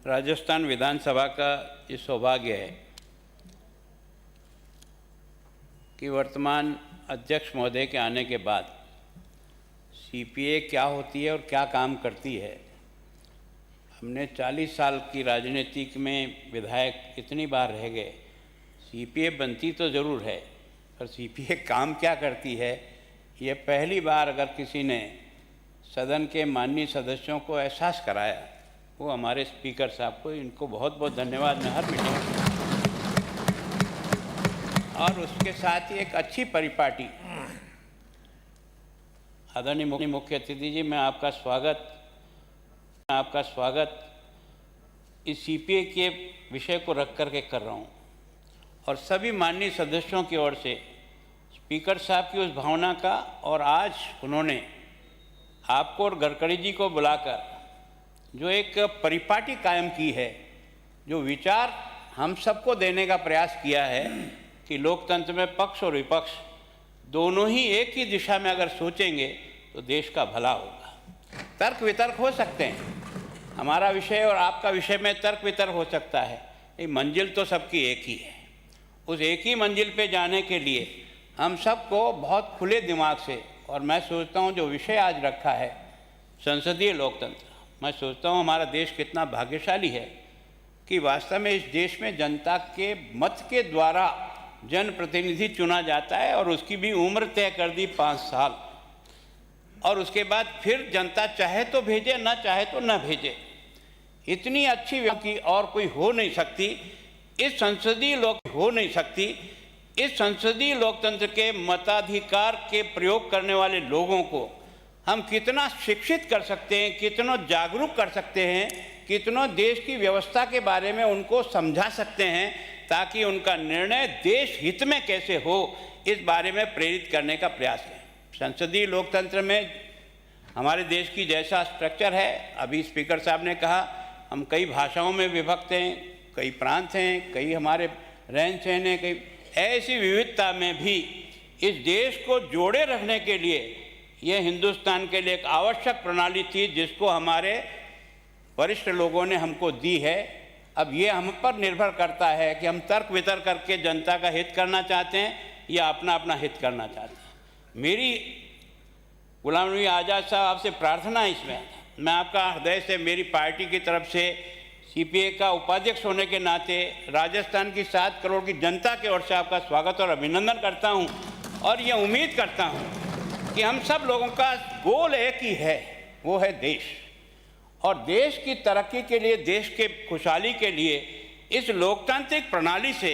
राजस्थान विधानसभा का ये सौभाग्य है कि वर्तमान अध्यक्ष महोदय के आने के बाद सीपीए क्या होती है और क्या काम करती है। हमने 40 साल की राजनीति में विधायक इतनी बार रह गए, सीपीए बनती तो ज़रूर है पर सीपीए काम क्या करती है ये पहली बार अगर किसी ने सदन के माननीय सदस्यों को एहसास कराया वो हमारे स्पीकर साहब को, इनको बहुत बहुत धन्यवाद मैं हर मीटिंग में। और उसके साथ ही एक अच्छी परिपाटी। आदरणीय मुख्य अतिथि जी, मैं आपका स्वागत इस सीपीए के विषय को रख करके कर रहा हूँ और सभी माननीय सदस्यों की ओर से स्पीकर साहब की उस भावना का, और आज उन्होंने आपको और गडकरी जी को बुलाकर जो एक परिपाटी कायम की है, जो विचार हम सबको देने का प्रयास किया है कि लोकतंत्र में पक्ष और विपक्ष दोनों ही एक ही दिशा में अगर सोचेंगे तो देश का भला होगा। तर्क वितर्क हो सकते हैं, हमारा विषय और आपका विषय में तर्क वितर्क हो सकता है, ये मंजिल तो सबकी एक ही है। उस एक ही मंजिल पे जाने के लिए हम सबको बहुत खुले दिमाग से, और मैं सोचता हूँ जो विषय आज रखा है संसदीय लोकतंत्र, मैं सोचता हूँ हमारा देश कितना भाग्यशाली है कि वास्तव में इस देश में जनता के मत के द्वारा जनप्रतिनिधि चुना जाता है और उसकी भी उम्र तय कर दी 5 साल, और उसके बाद फिर जनता चाहे तो भेजे ना चाहे तो ना भेजे। इतनी अच्छी व्यक्ति और कोई हो नहीं सकती इस संसदीय लोकतंत्र के मताधिकार के प्रयोग करने वाले लोगों को हम कितना शिक्षित कर सकते हैं, कितना जागरूक कर सकते हैं, कितना देश की व्यवस्था के बारे में उनको समझा सकते हैं ताकि उनका निर्णय देश हित में कैसे हो इस बारे में प्रेरित करने का प्रयास है। संसदीय लोकतंत्र में हमारे देश की जैसा स्ट्रक्चर है, अभी स्पीकर साहब ने कहा हम कई भाषाओं में विभक्त हैं, कई प्रांत हैं, कई हमारे रहन सहन हैं, कई ऐसी विविधता में भी इस देश को जोड़े रखने के लिए यह हिंदुस्तान के लिए एक आवश्यक प्रणाली थी जिसको हमारे वरिष्ठ लोगों ने हमको दी है। अब ये हम पर निर्भर करता है कि हम तर्क वितर्क करके जनता का हित करना चाहते हैं या अपना हित करना चाहते हैं। मेरी गुलाम नबी आज़ाद साहब आपसे प्रार्थना है इसमें, मैं आपका हृदय से मेरी पार्टी की तरफ से सीपीए का उपाध्यक्ष होने के नाते राजस्थान की 7 करोड़ की जनता की ओर से आपका स्वागत और अभिनंदन करता हूं और ये उम्मीद करता हूं कि हम सब लोगों का गोल एक ही है, वो है देश। और देश की तरक्की के लिए, देश के खुशहाली के लिए इस लोकतांत्रिक प्रणाली से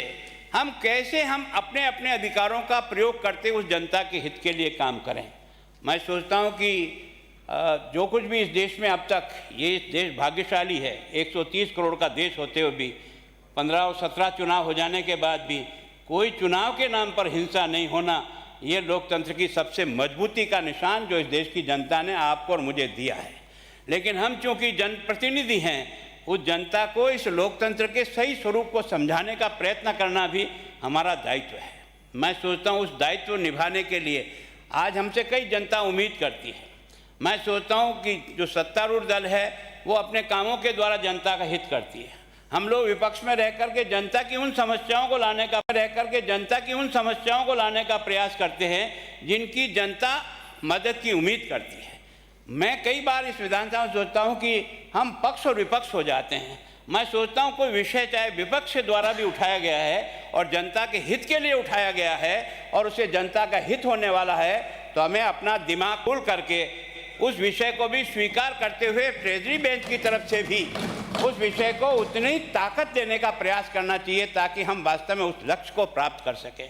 हम कैसे अपने अपने अधिकारों का प्रयोग करते उस जनता के हित के लिए काम करें। मैं सोचता हूं कि जो कुछ भी इस देश में अब तक, ये देश भाग्यशाली है, 130 करोड़ का देश होते हुए भी 15 और 17 चुनाव हो जाने के बाद भी कोई चुनाव के नाम पर हिंसा नहीं होना, ये लोकतंत्र की सबसे मजबूती का निशान जो इस देश की जनता ने आपको और मुझे दिया है। लेकिन हम चूँकि जनप्रतिनिधि हैं, उस जनता को इस लोकतंत्र के सही स्वरूप को समझाने का प्रयत्न करना भी हमारा दायित्व है। मैं सोचता हूँ उस दायित्व निभाने के लिए आज हमसे कई जनता उम्मीद करती है। मैं सोचता हूँ कि जो सत्तारूढ़ दल है वो अपने कामों के द्वारा जनता का हित करती है। हम लोग विपक्ष में रह करके जनता की उन समस्याओं को लाने का प्रयास करते हैं जिनकी जनता मदद की उम्मीद करती है। मैं कई बार इस विधानसभा में सोचता हूँ कि हम पक्ष और विपक्ष हो जाते हैं। मैं सोचता हूँ कोई विषय चाहे विपक्ष द्वारा भी उठाया गया है और जनता के हित के लिए उठाया गया है और उसे जनता का हित होने वाला है, तो हमें अपना दिमाग खोल करके उस विषय को भी स्वीकार करते हुए ट्रेजरी बेंच की तरफ से भी उस विषय को उतनी ताकत देने का प्रयास करना चाहिए ताकि हम वास्तव में उस लक्ष्य को प्राप्त कर सकें।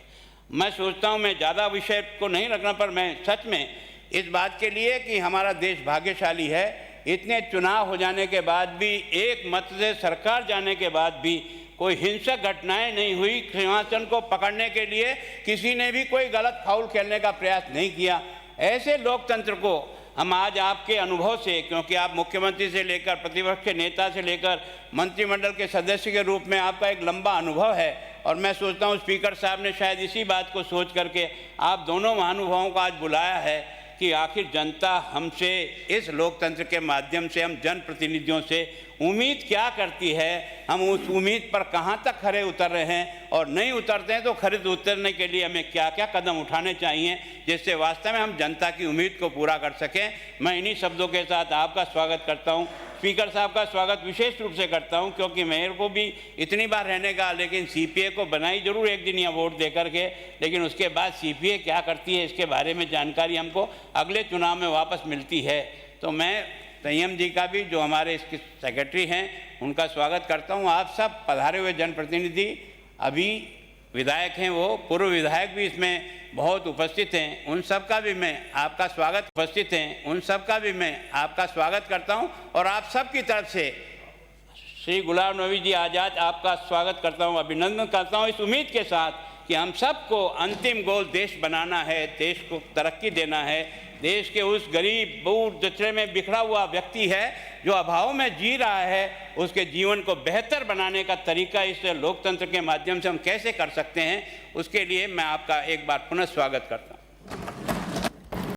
मैं सोचता हूँ मैं ज़्यादा विषय को नहीं रखना, पर मैं सच में इस बात के लिए कि हमारा देश भाग्यशाली है, इतने चुनाव हो जाने के बाद भी, एक मत से सरकार जाने के बाद भी कोई हिंसक घटनाएं नहीं हुई। सिंहासन को पकड़ने के लिए किसी ने भी कोई गलत फाउल खेलने का प्रयास नहीं किया। ऐसे लोकतंत्र को हम आज आपके अनुभव से, क्योंकि आप मुख्यमंत्री से लेकर प्रतिपक्ष के नेता से लेकर मंत्रिमंडल के सदस्य के रूप में आपका एक लंबा अनुभव है, और मैं सोचता हूँ स्पीकर साहब ने शायद इसी बात को सोच करके आप दोनों महानुभावों को आज बुलाया है कि आखिर जनता हमसे इस लोकतंत्र के माध्यम से, हम जनप्रतिनिधियों से उम्मीद क्या करती है, हम उस उम्मीद पर कहाँ तक खरे उतर रहे हैं, और नहीं उतरते हैं तो खरे उतरने के लिए हमें क्या क्या कदम उठाने चाहिए जिससे वास्तव में हम जनता की उम्मीद को पूरा कर सकें। मैं इन्हीं शब्दों के साथ आपका स्वागत करता हूं। स्पीकर साहब का स्वागत विशेष रूप से करता हूं क्योंकि मेयर को भी इतनी बार रहने का, लेकिन सीपीए को बनाई जरूर एक दिन या वोट दे करके, लेकिन उसके बाद सीपीए क्या करती है इसके बारे में जानकारी हमको अगले चुनाव में वापस मिलती है। तो मैं संयम जी का भी, जो हमारे इसके सेक्रेटरी हैं, उनका स्वागत करता हूं। आप सब पधारे हुए जनप्रतिनिधि, अभी विधायक हैं, वो पूर्व विधायक भी इसमें बहुत उपस्थित हैं, उन सब का भी मैं आपका स्वागत करता हूं। और आप सब की तरफ से श्री गुलाम नबी जी आज़ाद आपका स्वागत करता हूं, अभिनंदन करता हूं, इस उम्मीद के साथ कि हम सबको अंतिम गोल देश बनाना है, देश को तरक्की देना है। देश के उस गरीब, बूढ़, जचरे में बिखरा हुआ व्यक्ति है जो अभाव में जी रहा है, उसके जीवन को बेहतर बनाने का तरीका इस लोकतंत्र के माध्यम से हम कैसे कर सकते हैं, उसके लिए मैं आपका एक बार पुनः स्वागत करता हूँ।